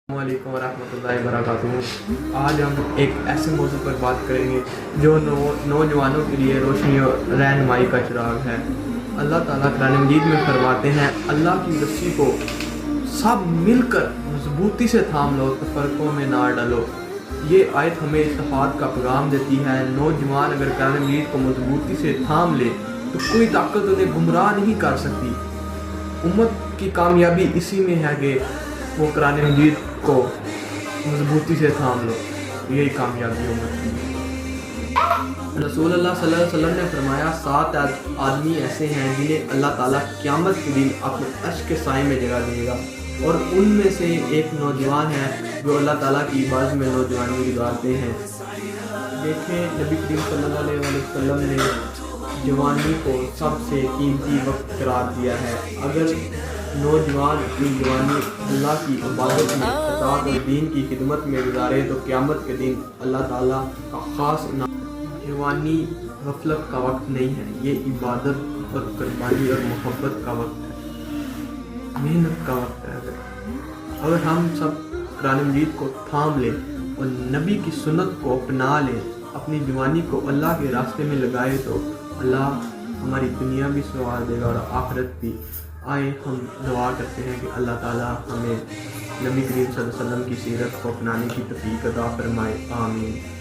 अस्सलामु अलैकुम वरहमतुल्लाहि वबरकातुहू। आज हम एक ऐसे मौजू पर बात करेंगे जो नौजवानों के लिए रोशनी और रहनुमाई का चिराग है। अल्लाह ताला कुरान मजीद में फरमाते हैं, अल्लाह की रस्सी को सब मिलकर मजबूती से थाम लो, तफरकों में ना डालो। ये आयत हमें इत्तेहाद का पैगाम देती है। नौजवान अगर कुरान मजीद को मजबूती से थाम ले तो कोई ताकत उन्हें गुमराह नहीं कर सकती। उम्मत की कामयाबी इसी में है कि वो कुरान मजीद को मजबूती से थाम लो, यही कामयाबी उम्मत की। रसूल अल्लाह सल्लल्लाहु अलैहि वसल्लम ने फरमाया, 7 आदमी ऐसे हैं जिन्हें अल्लाह ताला क़यामत के दिन अपने अर्श के साए में जगह देगा, और उनमें से एक नौजवान है जो अल्लाह ताला की इबादत में नौजवानी गुजारते हैं। देखें, नबी करीम सल्लल्लाहु अलैहि वसल्लम ने जवानी को सबसे कीमती वक्त करार दिया है। अगर नौजवान अपनी जवानी अल्लाह की इबादत में, इताअत और दीन की खिदमत में गुजारे तो क़यामत के दिन अल्लाह ताला का ख़ास इनाम। जवानी गफलत का वक्त नहीं है, ये इबादत और कुर्बानी और मोहब्बत का वक्त है, मेहनत का वक्त है। अगर हम सब कुरान मजीद को थाम लें और नबी की सुन्नत को अपना लें, अपनी जवानी को अल्लाह के रास्ते में लगाए तो अल्लाह हमारी दुनिया भी संवार देगा और आखिरत भी। आए हम दुआ करते हैं कि अल्लाह ताला हमें नबी करीम सल्लल्लाहु अलैहि वसल्लम की सीरत को अपनाने की तौफीक अता फरमाए। आमीन।